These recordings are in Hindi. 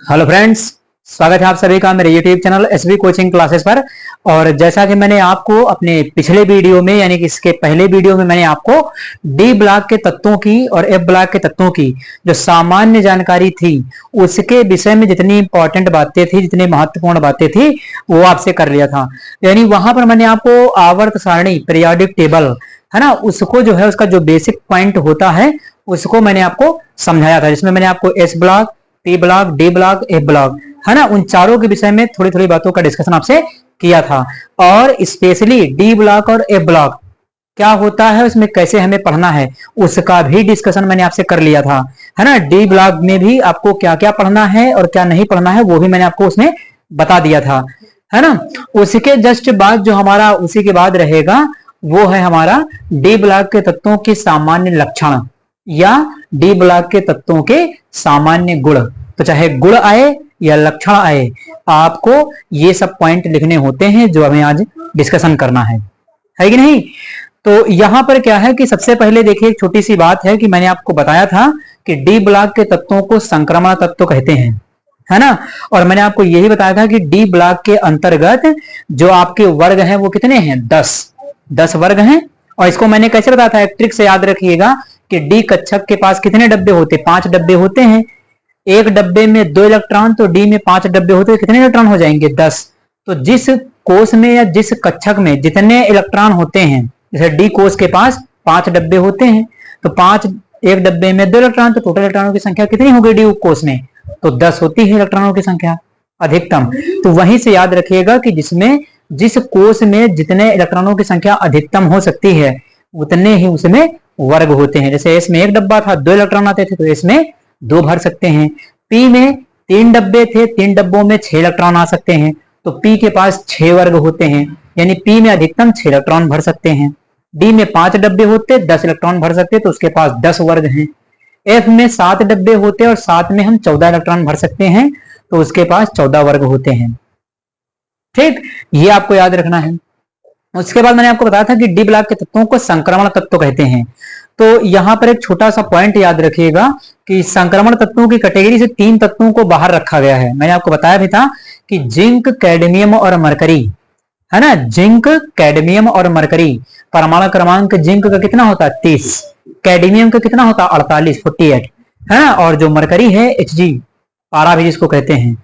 हेलो फ्रेंड्स, स्वागत है आप सभी का मेरे YouTube channel SB coaching classes पर। और जैसा कि मैंने आपको अपने पिछले वीडियो में यानी कि इसके पहले वीडियो में मैंने आपको डी ब्लॉक के तत्वों की और एफ ब्लॉक के तत्वों की जो सामान्य जानकारी थी उसके विषय में जितनी इंपॉर्टेंट बातें थी, जितनी महत्वपूर्ण बातें थी, वो आपसे कर लिया था। यानी वहां पर मैंने आपको आवर्त सारणी पीरियोडिक टेबल है ना, उसको जो है उसका जो बेसिक पॉइंट होता है उसको मैंने आपको समझाया था, जिसमें मैंने आपको S block, P block, D block, F block है ना, उन चारों के विषय में थोड़ी थोड़ी बातों का डिस्कशन आपसे किया था। और स्पेशली डी ब्लॉक और एफ ब्लॉक क्या होता है, उसमें कैसे हमें पढ़ना है, उसका भी डिस्कशन मैंने आपसे कर लिया था, है ना। डी ब्लॉक में भी आपको क्या क्या पढ़ना है और क्या नहीं पढ़ना है वो भी मैंने आपको उसमें बता दिया था, है ना। उसके जस्ट बाद जो हमारा उसी के बाद रहेगा वो है हमारा डी ब्लॉक के तत्वों के सामान्य लक्षण या डी ब्लॉक के तत्वों के सामान्य गुण। तो चाहे गुण आए या लक्षण आए, आपको ये सब पॉइंट लिखने होते हैं जो हमें आज डिस्कशन करना है कि नहीं। तो यहां पर क्या है कि सबसे पहले देखिए एक छोटी सी बात है कि मैंने आपको बताया था कि डी ब्लॉक के तत्वों को संक्रमण तत्व कहते हैं, है ना। और मैंने आपको यही बताया था कि डी ब्लॉक के अंतर्गत जो आपके वर्ग हैं वो कितने हैं, 10 वर्ग हैं। और इसको मैंने कैसे बताया था, एक ट्रिक से याद रखिएगा कि डी कक्षक के पास कितने डब्बे होते, 5 डब्बे होते हैं। एक डब्बे में 2 इलेक्ट्रॉन, तो डी में 5 डब्बे होते हैं, कितने इलेक्ट्रॉन हो जाएंगे, 10। तो जिस कोष में या जिस कक्षक में जितने इलेक्ट्रॉन होते हैं, जैसे डी कोष के पास 5 डब्बे होते हैं, तो 5 एक डब्बे में 2 इलेक्ट्रॉन, तो टोटल इलेक्ट्रॉनों की संख्या कितनी हो गई डी कोष में, तो 10 होती है इलेक्ट्रॉनों की संख्या अधिकतम। तो वहीं से याद रखिएगा कि जिस कोष में जितने इलेक्ट्रॉनों की संख्या अधिकतम हो सकती है उतने ही उसमें वर्ग होते हैं। जैसे इसमें एक डब्बा था, 2 इलेक्ट्रॉन आते थे, तो इसमें 2 भर सकते हैं। पी में 3 डब्बे थे, 3 डब्बों में 6 इलेक्ट्रॉन आ सकते हैं, तो पी के पास 6 वर्ग होते हैं, यानी पी में अधिकतम 6 इलेक्ट्रॉन भर सकते हैं। डी में 5 डब्बे होते, 10 इलेक्ट्रॉन भर सकते, तो उसके पास 10 वर्ग हैं। एफ में 7 डब्बे होते और 7 में हम 14 इलेक्ट्रॉन भर सकते हैं, तो उसके पास 14 वर्ग होते हैं। ठीक, ये आपको याद रखना है। उसके बाद मैंने आपको बताया था कि डी ब्लॉक के तत्वों को संक्रमण तत्व कहते हैं। तो यहां पर एक छोटा सा पॉइंट याद रखिएगा कि संक्रमण तत्वों की कैटेगरी से 3 तत्वों को बाहर रखा गया है। मैंने आपको बताया भी था कि जिंक, कैडमियम और मरकरी, है ना। जिंक, कैडमियम और मरकरी, परमाणु क्रमांक जिंक का कितना होता है, 30, कैडमियम का कितना होता है, 48, 48, है ना। और जो मरकरी है Hg, पारा भी जिसको कहते हैं,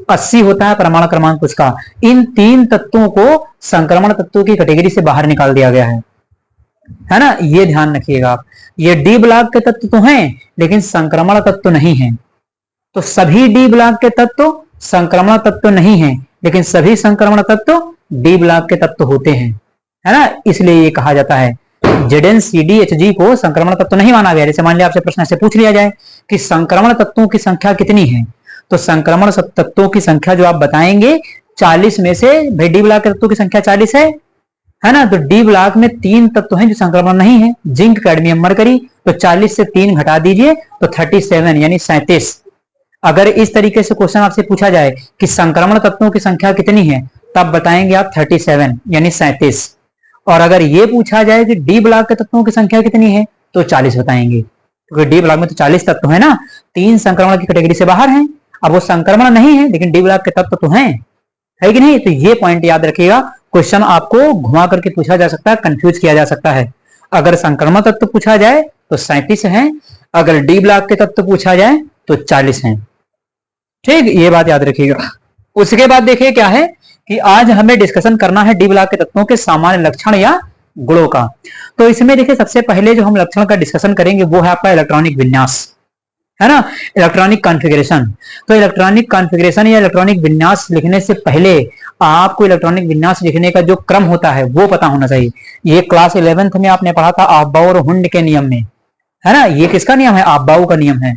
80 होता है परमाणु क्रमांक उसका। इन 3 तत्वों को संक्रमण तत्वों की कैटेगरी से बाहर निकाल दिया गया है ना। ये ध्यान रखिएगा आप, ये डी ब्लॉक के तत्व तो हैं लेकिन संक्रमण तत्व नहीं है। तो सभी डी ब्लॉक के तत्व संक्रमण तत्व नहीं है, लेकिन सभी संक्रमण तत्व डी ब्लॉक के तत्व होते हैं, है ना। इसलिए ये कहा जाता है ZnCdHg को संक्रमण तत्व नहीं माना गया। जैसे मान लिया आपसे प्रश्न ऐसे पूछ लिया जाए कि संक्रमण तत्वों की संख्या कितनी है, तो संक्रमण तत्वों की संख्या जो आप बताएंगे 40 में से, भाई डी ब्लॉक के तत्वों की संख्या 40 है ना। तो डी ब्लॉक में 3 तत्व हैं जो संक्रमण नहीं है, जिंक, कैडमियम, मरकरी। तो 40 से 3 घटा दीजिए तो 37 यानी 37। अगर इस तरीके से क्वेश्चन आपसे पूछा जाए कि संक्रमण तत्वों की संख्या कितनी है, तब बताएंगे आप 37 यानी 37। और अगर ये पूछा जाए कि डी ब्लॉक के तत्वों की संख्या कितनी है, तो 40 बताएंगे, क्योंकि डी ब्लॉक में तो 40 तत्व है ना। 3 संक्रमण की कैटेगरी से बाहर हैं, अब वो संक्रमण नहीं है लेकिन डी ब्लॉक के तत्व तो हैं, है कि नहीं। तो ये पॉइंट याद रखिएगा, क्वेश्चन आपको घुमा करके पूछा जा सकता है, कंफ्यूज किया जा सकता है। अगर संक्रमण तत्व पूछा जाए तो 37 है, अगर डी ब्लॉक के तत्व पूछा जाए तो 40 है। ठीक, ये बात याद रखिएगा। उसके बाद देखिए क्या है कि आज हमें डिस्कशन करना है डी ब्लॉक के तत्वों के सामान्य लक्षण या गुणों का। तो इसमें देखिए सबसे पहले जो हम लक्षण का डिस्कशन करेंगे वो है आपका इलेक्ट्रॉनिक विन्यास, है ना, इलेक्ट्रॉनिक कॉन्फ़िगरेशन। तो इलेक्ट्रॉनिक कॉन्फ़िगरेशन या इलेक्ट्रॉनिक विन्यास लिखने से पहले आपको इलेक्ट्रॉनिक विन्यास लिखने का जो क्रम होता है वो पता होना चाहिए। ये क्लास 11th में आपने पढ़ा था ऑफबाउ और हुंड के नियम में, है ना। ये किसका नियम है, ऑफबाउ का नियम है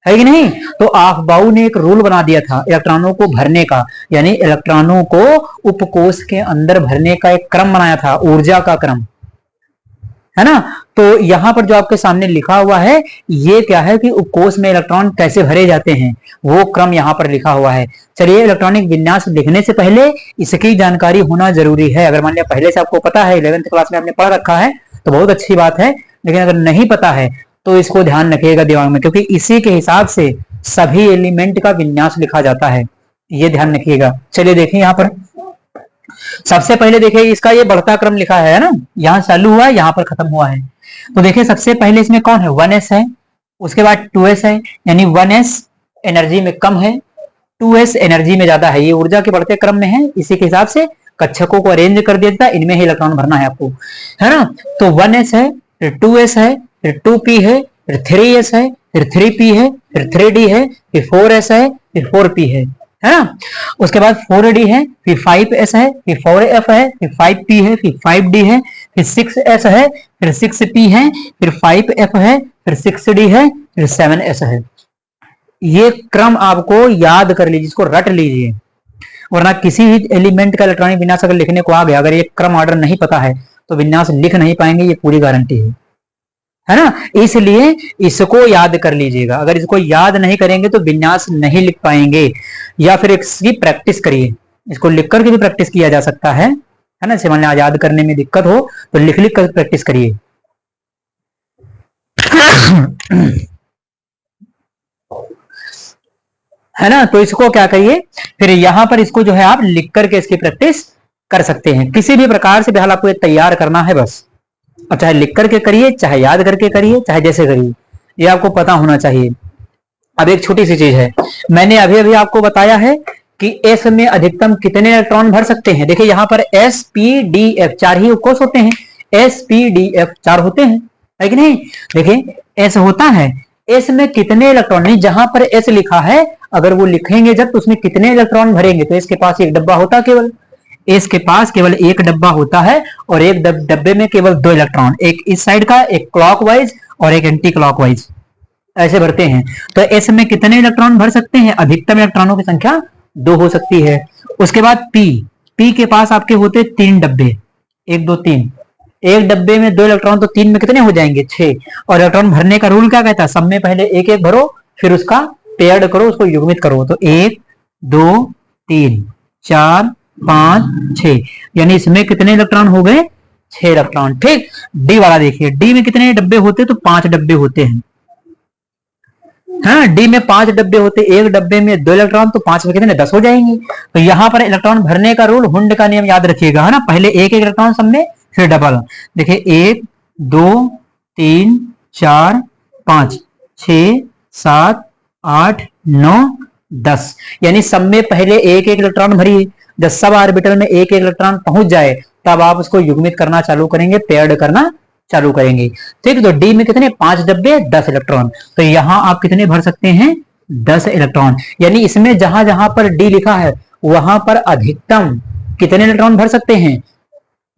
कि नहीं। तो ऑफबाउ ने एक रूल बना दिया था इलेक्ट्रॉनों को भरने का, यानी इलेक्ट्रॉनों को उपकोष के अंदर भरने का एक क्रम बनाया था, ऊर्जा का क्रम, है ना। तो यहां पर जो आपके सामने लिखा हुआ है ये क्या है कि उपकोष में इलेक्ट्रॉन कैसे भरे जाते हैं वो क्रम यहां पर लिखा हुआ है। चलिए, इलेक्ट्रॉनिक विन्यास लिखने से पहले इसकी जानकारी होना जरूरी है। अगर मान लिया पहले से आपको पता है, 11th क्लास में आपने पढ़ रखा है तो बहुत अच्छी बात है, लेकिन अगर नहीं पता है तो इसको ध्यान रखिएगा दिमाग में, क्योंकि इसी के हिसाब से सभी एलिमेंट का विन्यास लिखा जाता है, ये ध्यान रखिएगा। चलिए देखें यहाँ पर सबसे पहले देखिए इसका ये बढ़ता क्रम लिखा है ना, यहाँ चालू हुआ है यहाँ पर खत्म हुआ है। तो देखिए सबसे पहले इसमें कौन है, 1s है, उसके बाद 2s है, यानी 1s एनर्जी में कम है, 2s एनर्जी में ज्यादा है, ये ऊर्जा के बढ़ते क्रम में है। इसी के हिसाब से कक्षकों को अरेंज कर दिया जाता है, इनमें ही इलेक्ट्रॉन भरना है आपको, है ना। तो 1s है, फिर 2s है, फिर 2p है, फिर 3s है, फिर 3p है, फिर 3d है, फिर 4s है, फिर 4p है ना। उसके बाद 4d है, फिर 5s है, फिर 4f है, फिर 5p है, फिर 5d है, फिर 6s है, फिर 6p है, फिर 5f है, फिर 6d है, फिर 7s है। ये क्रम आपको याद कर लीजिए, इसको रट लीजिए, वरना किसी भी एलिमेंट का इलेक्ट्रॉनिक विन्यास अगर लिखने को आ गया, अगर ये क्रम ऑर्डर नहीं पता है तो विन्यास लिख नहीं पाएंगे, ये पूरी गारंटी है ना। इसलिए इसको याद कर लीजिएगा, अगर इसको याद नहीं करेंगे तो विन्यास नहीं लिख पाएंगे। या फिर इसकी प्रैक्टिस करिए, इसको लिख करके भी प्रैक्टिस किया जा सकता है ना। जैसे मान लिया याद करने में दिक्कत हो तो लिख लिख कर प्रैक्टिस करिए। है ना। तो इसको क्या करिए, फिर यहां पर इसको जो है आप लिख करके इसकी प्रैक्टिस कर सकते हैं। किसी भी प्रकार से फिलहाल आपको ये तैयार करना है बस, और चाहे लिख करके करिए, चाहे याद करके करिए, चाहे जैसे करिए, ये आपको पता होना चाहिए। अब एक छोटी सी चीज है, मैंने अभी अभी आपको बताया है कि एस में अधिकतम कितने इलेक्ट्रॉन भर सकते हैं। देखिए यहाँ पर एस पी डी एफ 4 ही कोष होते हैं, एस पी डी एफ 4 होते हैं, है कि नहीं। देखिए एस होता है, एस में कितने इलेक्ट्रॉन, नहीं जहां पर एस लिखा है अगर वो लिखेंगे जब तो उसमें कितने इलेक्ट्रॉन भरेंगे, तो इसके पास एक डब्बा होता, केवल इसके पास केवल एक डब्बा होता है, और एक डब्बे में केवल 2 इलेक्ट्रॉन, एक इस साइड का, एक क्लॉकवाइज और एक एंटी क्लॉकवाइज, ऐसे भरते हैं। तो एस में कितने इलेक्ट्रॉन भर सकते हैं, अधिकतम इलेक्ट्रॉनों की संख्या 2 हो सकती है। उसके बाद पी के पास आपके होते 3 डब्बे, 1 2 3, एक डब्बे में 2 इलेक्ट्रॉन, तो 3 में कितने हो जाएंगे, 6। और इलेक्ट्रॉन भरने का रूल क्या कहता है, सब में पहले एक एक भरो, फिर उसका पेयर्ड करो, उसको युग्मित करो। तो 1 2 3 4 5 6, यानी इसमें कितने इलेक्ट्रॉन हो गए, 6 इलेक्ट्रॉन। ठीक। डी वाला देखिए, डी में कितने डब्बे होते, तो 5 डब्बे होते हैं। हाँ, डी में 5 डब्बे होते, एक डब्बे में 2 इलेक्ट्रॉन, तो 5 में कितने, 10 हो जाएंगे। तो यहाँ पर इलेक्ट्रॉन भरने का रूल, हुंड का नियम याद रखिएगा, है ना। पहले एक एक इलेक्ट्रॉन सब में, फिर डबल। देखिए 1 2 3 4 5 6 7 8 9 10, यानी सब में पहले एक एक इलेक्ट्रॉन भरिए। जब सब ऑर्बिटल में एक एक इलेक्ट्रॉन पहुंच जाए तब आप उसको युग्मित करना चालू करेंगे, पेयर्ड करना चालू करेंगे। ठीक। तो डी में कितने, 5 डब्बे 10 इलेक्ट्रॉन, तो यहां आप कितने भर सकते हैं, 10 इलेक्ट्रॉन। यानी इसमें जहां जहां पर डी लिखा है वहां पर अधिकतम कितने इलेक्ट्रॉन भर सकते हैं,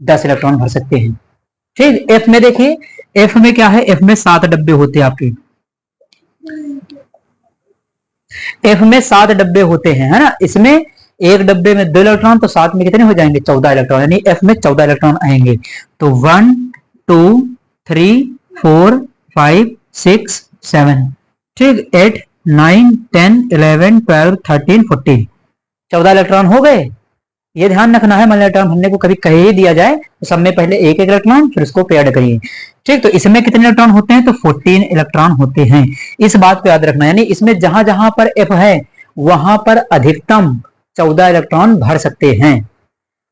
10 इलेक्ट्रॉन भर सकते हैं। ठीक। एफ में देखिए, एफ में क्या है, एफ में 7 डब्बे होते हैं आपके, एफ में 7 डब्बे होते हैं, है ना। इसमें एक डब्बे में 2 इलेक्ट्रॉन, तो 7 में कितने हो जाएंगे, 14 इलेक्ट्रॉन, यानी एफ में 14 इलेक्ट्रॉन आएंगे। तो 1 2 3 4 5 6 7, ठीक, 8 9 10 11 12 13 14, 14 इलेक्ट्रॉन हो गए। ये ध्यान रखना है, मान इलेक्ट्रॉन भरने को कभी कह ही दिया जाए तो सब में पहले एक एक इलेक्ट्रॉन, फिर उसको पेयर्ड करिए। ठीक। तो इसमें कितने इलेक्ट्रॉन होते हैं, तो 14 इलेक्ट्रॉन होते हैं। इस बात को याद रखना, यानी इसमें जहां जहां पर एफ है वहां पर अधिकतम 14 इलेक्ट्रॉन भर सकते हैं।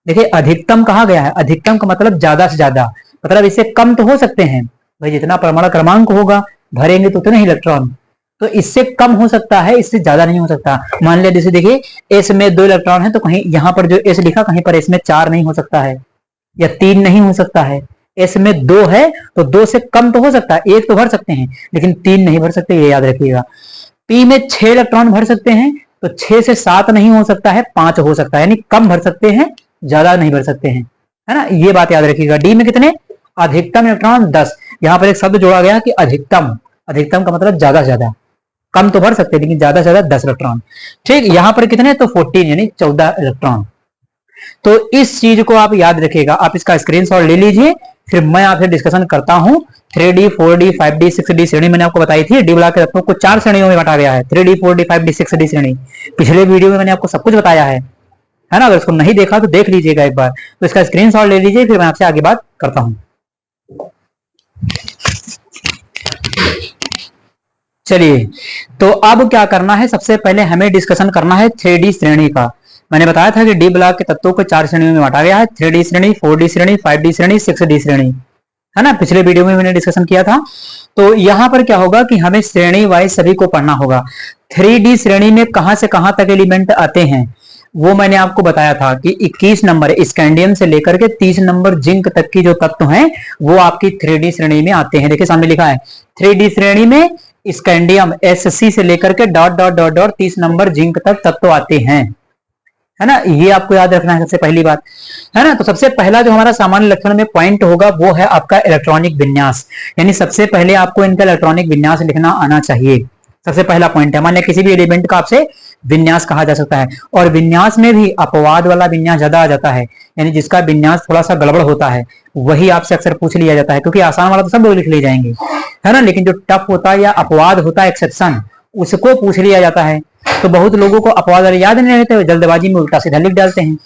देखिए अधिकतम कहा गया है, अधिकतम का मतलब ज्यादा से ज्यादा, मतलब इससे कम तो हो सकते हैं भाई, जितना परमाणु क्रमांक होगा भरेंगे तो उतने ही इलेक्ट्रॉन, तो इससे कम हो सकता है, इससे ज्यादा नहीं हो सकता। मान लिया जैसे देखिए एस में 2 इलेक्ट्रॉन है, तो कहीं यहां पर जो एस लिखा कहीं पर इसमें 4 नहीं हो सकता है, या 3 नहीं हो सकता है। एस में 2 है तो 2 से कम तो हो सकता है, 1 तो भर सकते हैं लेकिन 3 नहीं भर सकते, ये याद रखिएगा। पी में 6 इलेक्ट्रॉन भर सकते हैं, तो 6 से 7 नहीं हो सकता है, 5 हो सकता है, यानी कम भर सकते हैं, ज्यादा नहीं भर सकते हैं, है ना। ये बात याद रखिएगा। डी में कितने, अधिकतम इलेक्ट्रॉन 10, यहां पर एक शब्द जोड़ा गया कि अधिकतम, अधिकतम का मतलब ज्यादा से ज्यादा, कम तो भर सकते हैं लेकिन ज्यादा से ज्यादा 10 इलेक्ट्रॉन। ठीक। यहां पर कितने, तो 14 यानी 14 इलेक्ट्रॉन। तो इस चीज को आप याद रखिएगा, आप इसका स्क्रीनशॉट ले लीजिए, फिर मैं आपसे डिस्कशन करता हूं। 3D 4D 5D 6D श्रेणी मैंने आपको बताई थी, डी ब्लॉक के तत्वों को 4 श्रेणियों में बांटा गया है, 3D 4D 5D 6D श्रेणी। पिछले वीडियो में मैंने आपको सब कुछ बताया है ना। अगर उसको नहीं देखा तो देख लीजिएगा एक बार, तो इसका स्क्रीनशॉट ले लीजिए, फिर मैं आपसे आगे बात करता हूं। चलिए, तो अब क्या करना है, सबसे पहले हमें डिस्कशन करना है 3D श्रेणी का। मैंने बताया था कि डी ब्लॉक के तत्वों को 4 श्रेणियों में बांटा गया है, 3D श्रेणी, 4D श्रेणी, 5D श्रेणी, 6D श्रेणी, है ना। पिछले वीडियो में मैंने डिस्कशन किया था। तो यहाँ पर क्या होगा कि हमें श्रेणी वाइज सभी को पढ़ना होगा। 3D श्रेणी में कहां से कहां तक एलिमेंट आते हैं वो मैंने आपको बताया था कि 21 नंबर स्कैंडियम से लेकर के 30 नंबर जिंक तक की जो तत्व हैं वो आपकी 3D श्रेणी में आते हैं। देखिए सामने लिखा है 3D श्रेणी में स्कैंडियम Sc से लेकर के dot dot dot dot 30 number zinc तक तत्व आते हैं, है ना। ये आपको याद रखना है सबसे पहली बात, है ना। तो सबसे पहला जो हमारा सामान्य लक्षण में पॉइंट होगा वो है आपका इलेक्ट्रॉनिक विन्यास, यानी सबसे पहले आपको इनका इलेक्ट्रॉनिक विन्यास लिखना आना चाहिए। सबसे पहला पॉइंट है, मान लिया किसी भी एलिमेंट का आपसे विन्यास कहा जा सकता है, और विन्यास में भी अपवाद वाला विन्यास ज्यादा आ जाता है, यानी जिसका विन्यास थोड़ा सा गड़बड़ होता है वही आपसे अक्सर पूछ लिया जाता है, क्योंकि आसान वाला तो सब लोग लिख ले जाएंगे, है ना। लेकिन जो टफ होता है या अपवाद होता है, एक्सेप्शन, उसको पूछ लिया जाता है। तो बहुत लोगों को अपवाद वाले याद नहीं रहते, जल्दबाजी में उल्टा सीधा लिख डालते हैं,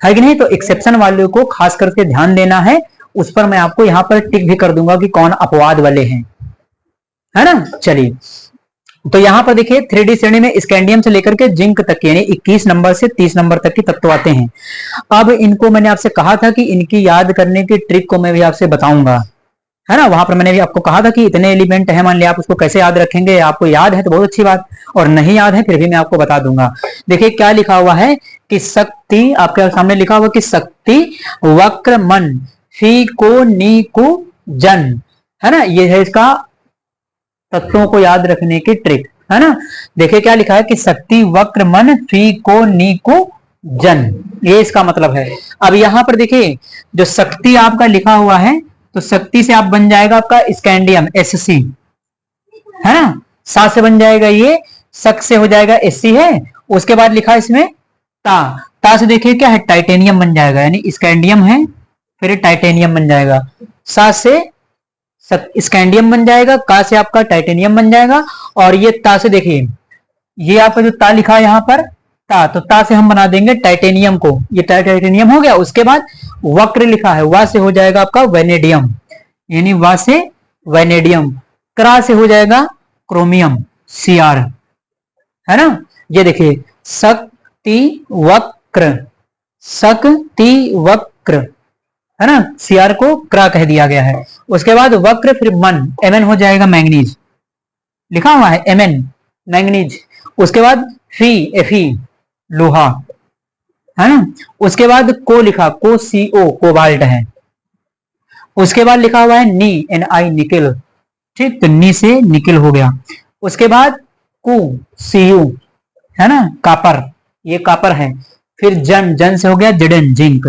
है कि नहीं। तो एक्सेप्शन वाले को खास करके ध्यान देना है, उस पर मैं आपको यहाँ पर टिक भी कर दूंगा कि कौन अपवाद वाले हैं, है ना। चलिए, तो यहां पर देखिए 3D श्रेणी में स्कैंडियम से लेकर के जिंक तक यानी 21 नंबर से 30 नंबर तक के तत्व आते हैं। अब इनको मैंने आपसे कहा था कि इनकी याद करने की ट्रिक को मैं भी आपसे बताऊंगा, है ना। वहां पर मैंने भी आपको कहा था कि इतने एलिमेंट है, मान लिया आप उसको कैसे याद रखेंगे। आपको याद है तो बहुत अच्छी बात, और नहीं याद है फिर भी मैं आपको बता दूंगा। देखिए क्या लिखा हुआ है कि शक्ति, आपके सामने लिखा हुआ कि शक्ति वक्र मन फी को नी को जन, है ना। ये है इसका तत्वों को याद रखने की ट्रिक, है ना। देखिए क्या लिखा है कि शक्ति वक्र मन फी को नी को जन, ये इसका मतलब है। अब यहां पर देखिए जो शक्ति आपका लिखा हुआ है, तो शक्ति से आप बन जाएगा आपका स्कैंडियम Sc, है ना। सा से बन जाएगा ये, शक से हो जाएगा Sc है। उसके बाद लिखा इसमें ता से देखिए क्या है, टाइटेनियम बन जाएगा, यानी स्कैंडियम है फिर टाइटेनियम बन जाएगा। सा से स्कैंडियम बन जाएगा, का से आपका टाइटेनियम बन जाएगा, और ये ता से देखिए ये आपका जो ता लिखा है यहाँ पर ता, तो ता से हम बना देंगे टाइटेनियम को, ये टाइटेनियम हो गया। उसके बाद वक्र लिखा है, वा से हो जाएगा आपका वेनेडियम, यानी वा से वेनेडियम। क्रा से हो जाएगा क्रोमियम Cr, है ना। ये देखिए शक्ति वक्र, शक्ति वक्र, है ना। Cr को क्रा कह दिया गया है। उसके बाद वक्र फिर मन, Mn हो जाएगा मैंगनीज, लिखा हुआ है Mn मैंगनीज। उसके बाद फी Fe लोहा, है ना। उसके बाद को लिखा को Co कोबाल्ट है। उसके बाद लिखा हुआ है नी Ni निकिल, ठीक, तो नी से निकिल हो गया। उसके बाद Cu है ना कापर, ये कापर है। फिर जन से हो गया जडन जिंक,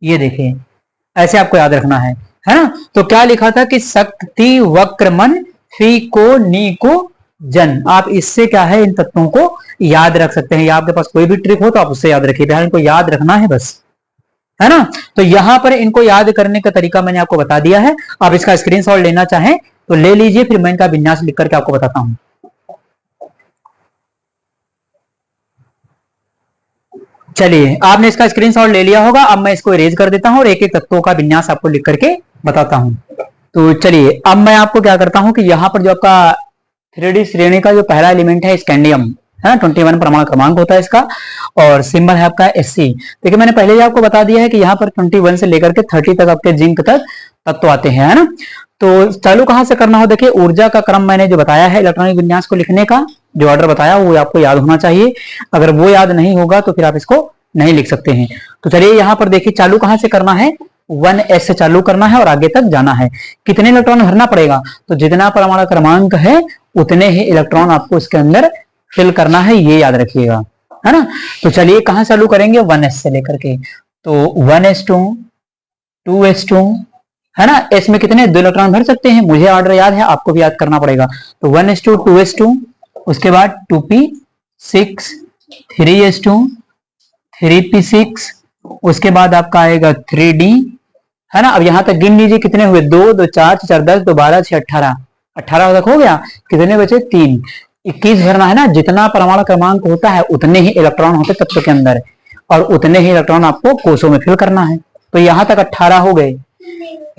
ये देखिए ऐसे आपको याद रखना है ना। तो क्या लिखा था कि शक्ति वक्र मन फी को नी को जन, आप इससे क्या है इन तत्वों को याद रख सकते हैं, या आपके पास कोई भी ट्रिक हो तो आप उससे याद रखिए, इनको याद रखना है बस, है ना। तो यहां पर इनको याद करने का तरीका मैंने आपको बता दिया है। आप इसका स्क्रीनशॉट लेना चाहें तो ले लीजिए, फिर मैं इनका विन्यास लिख करके आपको बताता हूं। चलिए, आपने इसका स्क्रीनशॉट ले लिया होगा। अब मैं इसको इरेज कर देता हूं और एक एक तत्वों का विन्यास आपको लिख करके बताता हूं। तो चलिए, अब मैं आपको क्या करता हूं कि यहाँ पर जो आपका 3D श्रेणी का जो पहला एलिमेंट है स्कैंडियम, है ना, 21 परमाणु क्रमांक होता है इसका, और सिंबल है आपका Sc। देखिए मैंने पहले ही आपको बता दिया है कि यहाँ पर 21 से लेकर के 30 तक आपके जिंक तक तत्व आते हैं, है ना। तो चालू कहां से करना हो, देखिए ऊर्जा का क्रम मैंने जो बताया है इलेक्ट्रॉनिक विन्यास को लिखने का, जो ऑर्डर बताया वो आपको याद होना चाहिए। अगर वो याद नहीं होगा तो फिर आप इसको नहीं लिख सकते हैं। तो चलिए यहाँ पर देखिए चालू कहां से करना है, 1s से चालू करना है और आगे तक जाना है। कितने इलेक्ट्रॉन भरना पड़ेगा, तो जितना परमाणु क्रमांक है उतने ही इलेक्ट्रॉन आपको इसके अंदर फिल करना है, ये याद रखिएगा, है ना। तो चलिए कहां चालू करेंगे, 1s से लेकर के, तो 1s2 2s2, है ना। s में कितने 2 इलेक्ट्रॉन भर सकते हैं, मुझे ऑर्डर याद है, आपको भी याद करना पड़ेगा। तो 1s2 2s2, उसके बाद 2p6 3s2 3p6, उसके बाद आपका आएगा 3d, है ना। अब यहां तक गिन लीजिए कितने हुए, 2 2 4 4 10 2 12 6 18, 18 तक हो गया। कितने बचे, 3, 21 भरना है ना। जितना परमाणु क्रमांक होता है उतने ही इलेक्ट्रॉन होते तत्व के अंदर, और उतने ही इलेक्ट्रॉन आपको कोषों में फिल करना है। तो यहां तक 18 हो गए।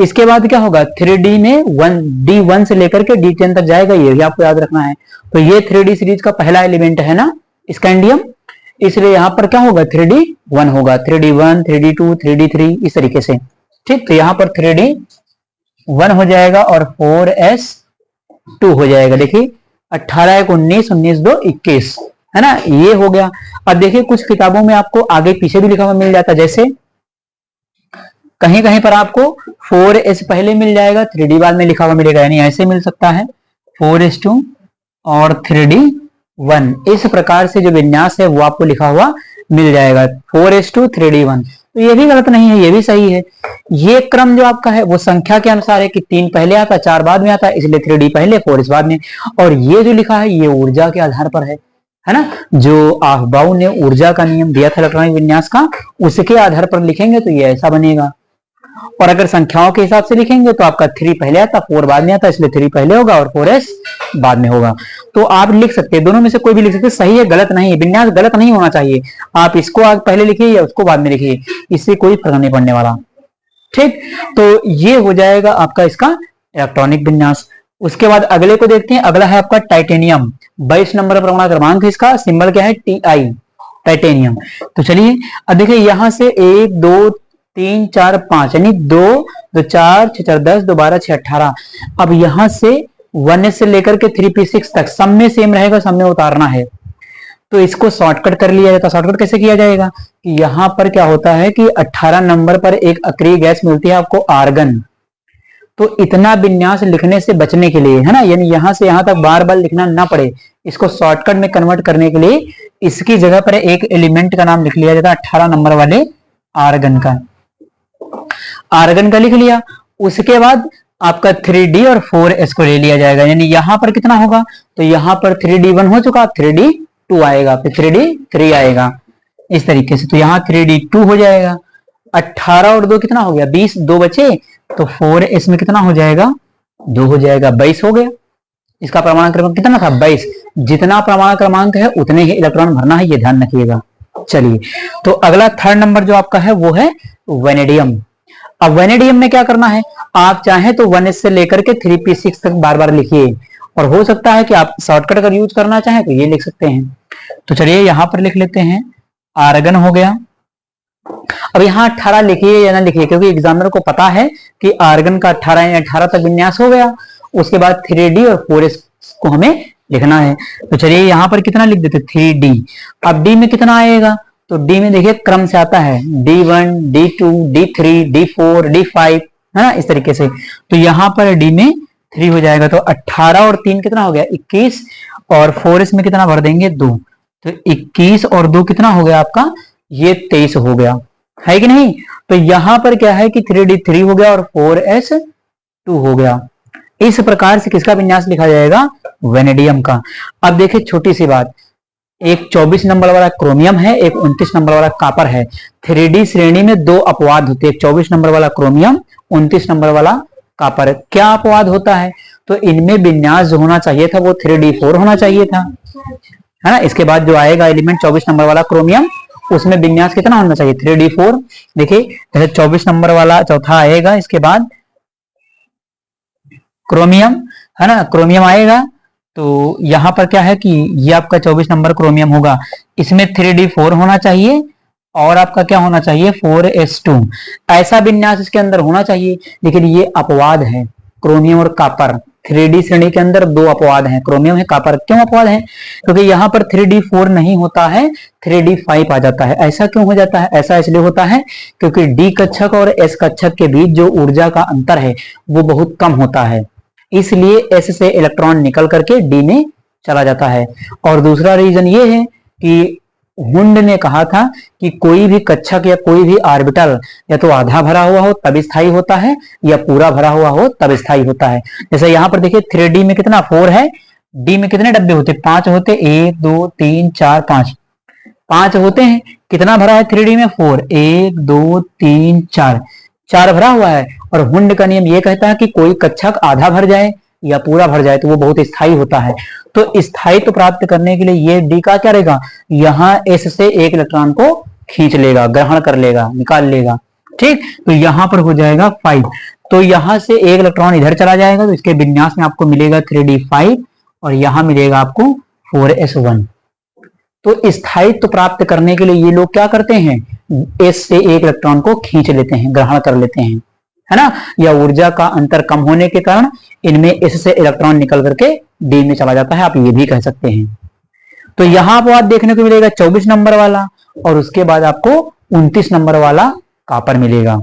इसके बाद क्या होगा 3D में D1 से लेकर के D10 तक जाएगा, ये भी आपको याद रखना है। तो ये 3D सीरीज का पहला एलिमेंट है ना स्कैंडियम, इसलिए यहां पर क्या होगा 3D1 होगा, 3D1, 3D2, 3D3 इस तरीके से। ठीक, तो यहां पर 3D1 हो जाएगा और 4s2 हो जाएगा। देखिए 18 1 19, 19 2 21 है ना, ये हो गया। अब देखिए कुछ किताबों में आपको आगे पीछे भी लिखा हुआ मिल जाता है, जैसे कहीं कहीं पर आपको 4s पहले मिल जाएगा 3D बाद में लिखा हुआ मिलेगा, यानी ऐसे मिल सकता है 4s2 और 3D1, इस प्रकार से जो विन्यास है वो आपको लिखा हुआ मिल जाएगा 4s2 3D1। तो ये भी गलत नहीं है, ये भी सही है। ये क्रम जो आपका है वो संख्या के अनुसार है कि 3 पहले आता है 4 बाद में आता है, इसलिए 3D पहले 4s बाद में। और ये जो लिखा है ये ऊर्जा के आधार पर है ना, जो आफबाउ ने ऊर्जा का नियम दिया था इलेक्ट्रॉनिक विन्यास का, उसके आधार पर लिखेंगे तो ये ऐसा बनेगा। और अगर संख्याओं के हिसाब से लिखेंगे तो आपका 3 पहले आता 4 बाद में आता, इसलिए 3 पहले होगा और 4s बाद में होगा। तो आप लिख सकते हैं, दोनों में से कोई भी लिख सकते हैं, सही है गलत नहीं है, विन्यास गलत नहीं होना चाहिए। आप इसको आगे पहले लिखिए या उसको बाद में लिखिए, इससे कोई फर्क नहीं पड़ने वाला। ठीक, तो ये हो जाएगा आपका इसका इलेक्ट्रॉनिक विन्यास। उसके बाद अगले को देखते हैं, अगला है आपका टाइटेनियम। 22 नंबर परमाणु क्रमांक, इसका सिंबल क्या है Ti, टाइटेनियम। तो चलिए अब देखिए यहां से 1 2 3 4 5 यानी 2 2 4 6 4 10 2 12 6 18। अब यहां से 1s से लेकर के 3p6 तक सब में सेम रहेगा, सब में उतारना है। तो इसको शॉर्टकट कर लिया जाता है। शॉर्टकट कैसे किया जाएगा कि यहां पर क्या होता है कि 18 नंबर पर एक अक्रिय गैस मिलती है आपको आर्गन। तो इतना विन्यास लिखने से बचने के लिए है ना, यानी यहां से यहां तक बार बार लिखना ना पड़े, इसको शॉर्टकट में कन्वर्ट करने के लिए इसकी जगह पर एक एलिमेंट का नाम लिख लिया जाता है 18 नंबर वाले आर्गन का। आर्गन का लिख लिया, उसके बाद आपका 3D और 4s को ले लिया जाएगा, यानी यहां पर कितना होगा तो यहां पर 3D1 हो चुका, 3D2 आएगा, फिर 3D3 आएगा इस तरीके से। तो यहाँ 3D2 हो जाएगा। 18 और 2 कितना हो गया 20, 2 बचे, तो 4s में कितना हो जाएगा 2 हो जाएगा, 22 हो गया। इसका परमाणु क्रमांक कितना था 22। जितना परमाणु क्रमांक है उतने ही इलेक्ट्रॉन भरना है, ये ध्यान रखिएगा। चलिए तो अगला 3rd नंबर जो आपका है वो है वेनेडियम। अब वेनेडियम में क्या करना है, आप चाहें तो 1s से लेकर के 3p6 तक बार बार लिखिए, और हो सकता है कि आप शॉर्टकट अगर यूज करना चाहें तो ये लिख सकते हैं। तो चलिए यहां पर लिख लेते हैं आर्गन हो गया। अब यहाँ 18 लिखिए या ना लिखिए, क्योंकि एग्जामिनर को पता है कि आर्गन का 18 तक विन्यास हो गया, उसके बाद 3D और 4s को हमें लिखना है। तो चलिए यहाँ पर कितना लिख देते 3D। अब D में कितना आएगा, तो D में देखिए क्रम से आता है D1 D2 D3 D4 D5 है ना, इस तरीके से। तो यहाँ पर D में 3 हो जाएगा, तो 18 और 3 कितना हो गया 21, और 4s में कितना भर देंगे 2, तो 21 और 2 कितना हो गया आपका ये 23 हो गया, है कि नहीं। तो यहां पर क्या है कि 3D3 हो गया और 4s2 हो गया। इस प्रकार से किसका विन्यास लिखा जाएगा वेनेडियम का। अब देखिए छोटी सी बात, एक 24 नंबर वाला क्रोमियम है, एक 29 नंबर वाला कॉपर है। 3D श्रेणी में 2 अपवाद होते हैं, 24 नंबर वाला क्रोमियम, 29 नंबर वाला कॉपर। क्या अपवाद होता है, तो इनमें विन्यास जो होना चाहिए था वो 3D4 होना चाहिए था, है ना। इसके बाद जो आएगा एलिमेंट 24 नंबर वाला क्रोमियम, उसमें विन्यास कितना होना चाहिए 3D4। देखिए जैसे 24 नंबर वाला चौथा आएगा, इसके बाद क्रोमियम है ना, क्रोमियम आएगा। तो यहां पर क्या है कि ये आपका 24 नंबर क्रोमियम होगा, इसमें 3D4 होना चाहिए और आपका क्या होना चाहिए 4s2। ऐसा विन्यास इसके अंदर होना चाहिए, लेकिन ये अपवाद है क्रोमियम और कॉपर। 3D श्रेणी के अंदर 2 अपवाद हैं, क्रोमियम है कॉपर। क्यों अपवाद है, क्योंकि यहाँ पर 3D4 नहीं होता है, 3D5 आ जाता है। ऐसा क्यों हो जाता है, ऐसा इसलिए होता है क्योंकि D कक्षक और S कक्षक के बीच जो ऊर्जा का अंतर है वो बहुत कम होता है, इसलिए S से इलेक्ट्रॉन निकल करके D में चला जाता है। और दूसरा रीजन ये है कि हुंड ने कहा था कि कोई भी कक्षक या कोई भी ऑर्बिटल या तो आधा भरा हुआ हो तब स्थायी होता है, या पूरा भरा हुआ हो तब स्थायी होता है। जैसे यहाँ पर देखिए 3D में कितना 4 है, D में कितने डब्बे होते 5 होते, 1 2 3 4 5 होते हैं। कितना भरा है 3D में 4, 1 2 3 4 भरा हुआ है। और हुंड का नियम ये कहता है कि कोई कक्षक आधा भर जाए या पूरा भर जाए तो वो बहुत स्थायी होता है। तो स्थायित्व प्राप्त करने के लिए ये D का क्या रहेगा, यहाँ S से एक इलेक्ट्रॉन को खींच लेगा, ग्रहण कर लेगा, निकाल लेगा। ठीक, तो यहां पर हो जाएगा 5। तो यहां से एक इलेक्ट्रॉन इधर चला जाएगा, तो इसके विन्यास में आपको मिलेगा 3d5 और यहां मिलेगा आपको 4s1। तो स्थायित्व प्राप्त करने के लिए ये लोग क्या करते हैं, एस से एक इलेक्ट्रॉन को खींच लेते हैं, ग्रहण कर लेते हैं, है ना। या ऊर्जा का अंतर कम होने के कारण इनमें एस से इलेक्ट्रॉन निकल करके डी में चला जाता है, आप ये भी कह सकते हैं। तो यहां आपको आज देखने को मिलेगा 24 नंबर वाला, और उसके बाद आपको 29 नंबर वाला कॉपर मिलेगा,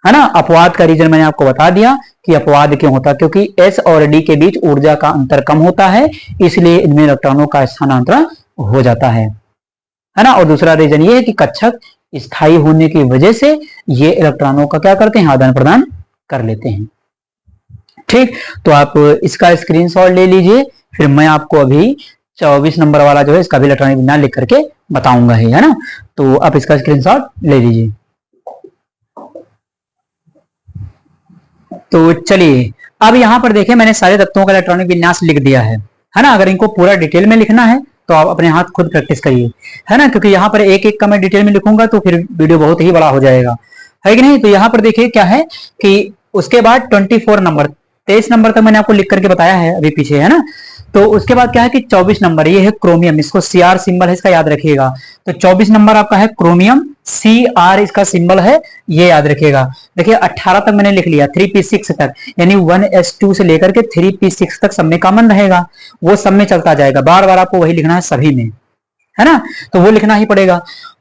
है ना। अपवाद का रीजन मैंने आपको बता दिया कि अपवाद क्यों होता है, क्योंकि एस और डी के बीच ऊर्जा का अंतर कम होता है, इसलिए इनमें इलेक्ट्रॉनों का स्थानांतरण हो जाता है ना। और दूसरा रीजन ये है कि कक्षक स्थायी होने की वजह से ये इलेक्ट्रॉनों का क्या करते हैं, आदान प्रदान कर लेते हैं। ठीक, तो आप इसका स्क्रीनशॉट ले लीजिए, फिर मैं आपको अभी 24 नंबर वाला जो है इसका भी इलेक्ट्रॉनिक विज्ञान लिख करके बताऊंगा, है ना। तो आप इसका स्क्रीनशॉट ले लीजिए। तो चलिए अब यहां पर देखिए, मैंने सारे तत्वों का इलेक्ट्रॉनिक विन्यास लिख दिया है ना। अगर इनको पूरा डिटेल में लिखना है तो आप अपने हाथ खुद प्रैक्टिस करिए, है ना, क्योंकि यहाँ पर एक एक का मैं डिटेल में लिखूंगा तो फिर वीडियो बहुत ही बड़ा हो जाएगा, है कि नहीं। तो यहाँ पर देखिए क्या है कि उसके बाद 24 नंबर, 23 नंबर तक मैंने आपको लिख करके बताया है अभी पीछे, है ना। तो उसके बाद क्या है कि 24 नंबर ये है क्रोमियम, इसको CR सिंबल है, इसका याद रखिएगा। तो 24 नंबर आपका है क्रोमियम, CR इसका सिंबल है, ये याद रखिएगा। देखिए 18 तक मैंने लिख लिया, 3p6 तक, यानी 1s2 से लेकर के 3p6 तक सब में कॉमन रहेगा, वो सब में चलता जाएगा, बार बार आपको वही लिखना है सभी में, है ना। तो वो लिखना ही पड़ेगा।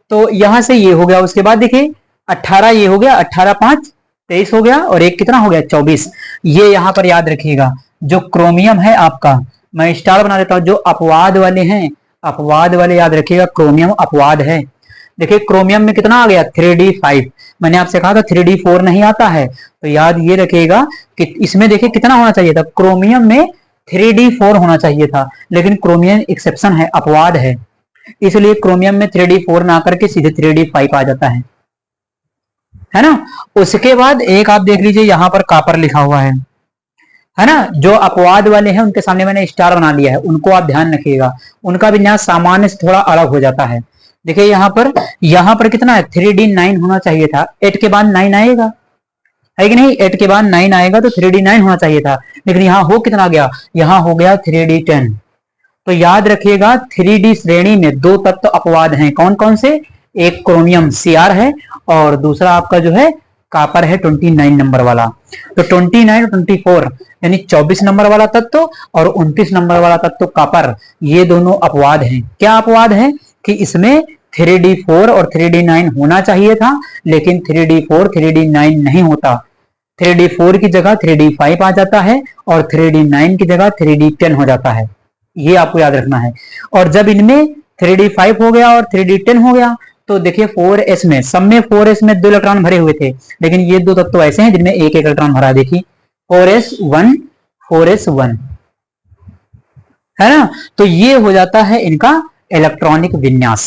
तो यहां से ये हो गया, उसके बाद देखिए 18 ये हो गया, 18 5 23 हो गया, और एक कितना हो गया 24। ये यहां पर याद रखिएगा, जो क्रोमियम है आपका, मैं स्टार बना देता हूं, जो अपवाद वाले हैं, अपवाद वाले याद रखिएगा, क्रोमियम अपवाद है। देखिए क्रोमियम में कितना आ गया 3d5, मैंने आपसे कहा था 3d4 नहीं आता है, तो याद ये रखिएगा कि इसमें देखिए कितना होना चाहिए था, क्रोमियम में 3d4 होना चाहिए था, लेकिन क्रोमियम एक्सेप्शन है, अपवाद है, इसलिए क्रोमियम में 3d4 ना करके सीधे 3d5 आ जाता है ना। उसके बाद एक आप देख लीजिए यहां पर कॉपर लिखा हुआ है ना। जो अपवाद वाले हैं उनके सामने मैंने स्टार बना लिया है, उनको आप ध्यान रखिएगा, उनका विन्यास सामान्य से थोड़ा अलग हो जाता है। देखिए यहाँ पर कितना है 3d9 होना चाहिए था, 8 के बाद 9 आएगा, है कि नहीं, 8 के बाद 9 आएगा तो 3d9 होना चाहिए था, लेकिन यहाँ हो कितना गया, यहाँ हो गया 3d10। तो याद रखिएगा 3d श्रेणी में दो तत्व अपवाद हैं, कौन कौन से, एक क्रोमियम CR है, और दूसरा आपका जो है कॉपर है 29 नंबर वाला। तो 29 24 यानी 24 नंबर वाला तत्व और 29 नंबर वाला तत्व कॉपर, ये दोनों अपवाद हैं। क्या अपवाद है कि इसमें 3d4 और 3d9 होना चाहिए था, लेकिन 3d4 3d9 नहीं होता, 3d4 की जगह 3d5 आ जाता है, और 3d9 की जगह 3d10 हो जाता है, ये आपको याद रखना है। और जब इनमें 3d5 हो गया और 3d10 हो गया, तो देखिए 4s में, सब में 4s में 2 इलेक्ट्रॉन भरे हुए थे, लेकिन ये दो तत्व ऐसे हैं जिनमें एक एक इलेक्ट्रॉन भरा, देखिए 4s1 4s1, है ना। तो ये हो जाता है इनका इलेक्ट्रॉनिक विन्यास,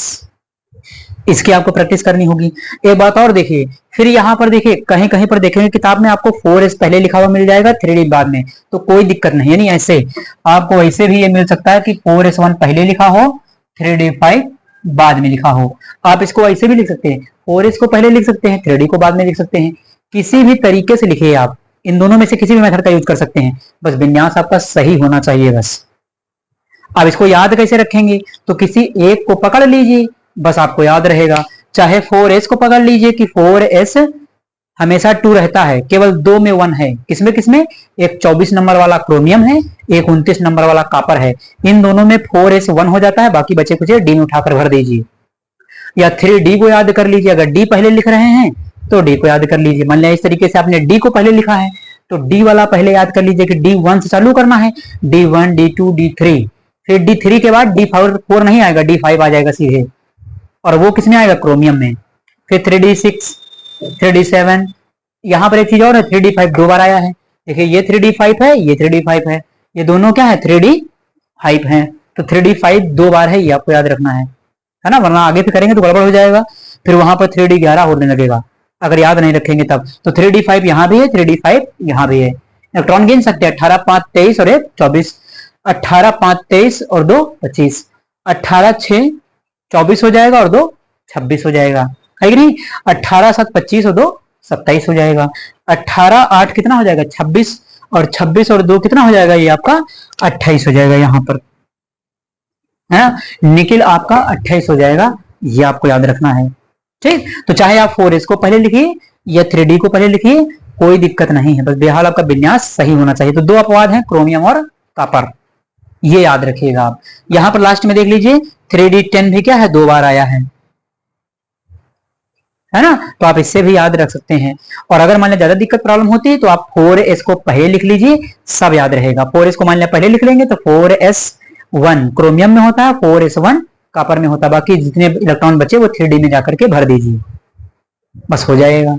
इसकी आपको प्रैक्टिस करनी होगी। एक बात और देखिए, फिर यहां पर देखिए कहीं कहीं पर देखेंगे किताब में आपको 4s पहले लिखा हुआ मिल जाएगा, 3d बाद में, तो कोई दिक्कत नहीं, यानी ऐसे आपको ऐसे भी ये मिल सकता है कि 4s1 पहले लिखा हो, 3d5 बाद में लिखा हो। आप इसको ऐसे भी लिख सकते हैं, 4s को पहले लिख सकते हैं, 3d को बाद में लिख सकते हैं, किसी भी तरीके से लिखिए आप, इन दोनों में से किसी भी मेथड का यूज कर सकते हैं, बस विन्यास आपका सही होना चाहिए बस। अब इसको याद कैसे रखेंगे, तो किसी एक को पकड़ लीजिए, बस आपको याद रहेगा, चाहे 4s को पकड़ लीजिए कि 4s हमेशा 2 रहता है, केवल 2 में 1 है, किसमें किसमें, एक 24 नंबर वाला क्रोमियम है, एक 29 नंबर वाला कॉपर है, इन दोनों में 4s 1 हो जाता है, बाकी बचे कुछ डी में उठाकर भर दीजिए, या 3d को याद कर लीजिए, अगर डी पहले लिख रहे हैं तो डी को याद कर लीजिए। मान लिया इस तरीके से आपने डी को पहले लिखा है, तो डी वाला पहले याद कर लीजिए कि D1 से चालू करना है, D1 D2 D3, फिर D3 के बाद D4 नहीं आएगा, D5 आ जाएगा सीधे, और वो किसमें आएगा, क्रोमियम में। फिर 3d6 3d7, यहां पर एक चीज और है, 3d5 दो बार आया है, देखिए ये 3d5 है, ये 3d5 है, ये दोनों क्या है 3d5 है, तो 3d5 दो बार है, ये आपको याद रखना है ना, वरना आगे फिर करेंगे तो गड़बड़ हो जाएगा, फिर वहां पर 3d11 होने लगेगा अगर याद नहीं रखेंगे तब। तो 3d5 यहां भी है, 3d5 यहां भी है, इलेक्ट्रॉन गिन सकते हैं, 18 5 23 और 1 24, 18 5 23 और 2 25, 18 6 24 हो जाएगा और 2 26 हो जाएगा, है कि नहीं, 18 7 25 और 2 27 हो जाएगा। 18 8 कितना हो जाएगा 26, और 26 और 2 कितना हो जाएगा, ये आपका 28 हो जाएगा यहाँ पर, है ना। निकिल आपका 28 हो जाएगा, ये आपको याद रखना है। ठीक, तो चाहे आप 4s को पहले लिखिए या 3d को पहले लिखिए, कोई दिक्कत नहीं है, बस बेहाल आपका विन्यास सही होना चाहिए। तो 2 अपवाद हैं, क्रोमियम और कॉपर, ये याद रखिएगा आप। यहां पर लास्ट में देख लीजिए 3d10 भी क्या है, 2 बार आया है ना, तो आप इससे भी याद रख सकते हैं। और अगर मान लिया ज्यादा दिक्कत प्रॉब्लम होती है तो आप 4s को पहले लिख लीजिए, सब याद रहेगा। 4s को मान लिया पहले लिख लेंगे तो 4s1 क्रोमियम में होता है, 4s1 कॉपर में होता है, बाकी जितने इलेक्ट्रॉन बचे वो 3d में जाकर के भर दीजिए, बस हो जाएगा।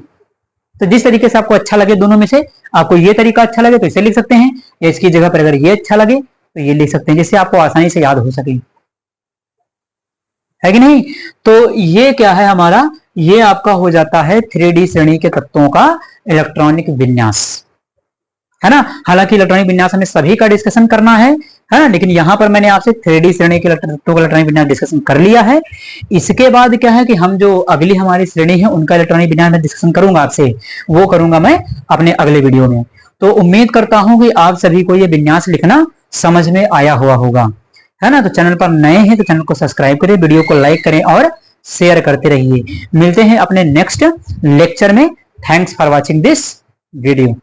तो जिस तरीके से आपको अच्छा लगे दोनों में से, आपको ये तरीका अच्छा लगे तो इसे लिख सकते हैं, या इसकी जगह पर अगर ये अच्छा लगे तो ये लिख सकते हैं, जिससे आपको आसानी से याद हो सके, है कि नहीं। तो ये क्या है हमारा, ये आपका हो जाता है 3D श्रेणी के तत्वों का इलेक्ट्रॉनिक विन्यास, है ना। हालांकि इलेक्ट्रॉनिक विन्यास हमें सभी का डिस्कशन करना है ना, लेकिन यहां पर मैंने आपसे 3D श्रेणी के तत्वों का इलेक्ट्रॉनिक विन्यास डिस्कशन कर लिया है। इसके बाद क्या है कि हम जो अगली हमारी श्रेणी है उनका इलेक्ट्रॉनिक विन्यास में डिस्कशन करूंगा आपसे, वो करूंगा मैं अपने अगले वीडियो में। तो उम्मीद करता हूं कि आप सभी को ये विन्यास लिखना समझ में आया हुआ होगा, है ना। तो चैनल पर नए हैं तो चैनल को सब्सक्राइब करें, वीडियो को लाइक करें और शेयर करते रहिए। मिलते हैं अपने नेक्स्ट लेक्चर में। Thanks for watching this video.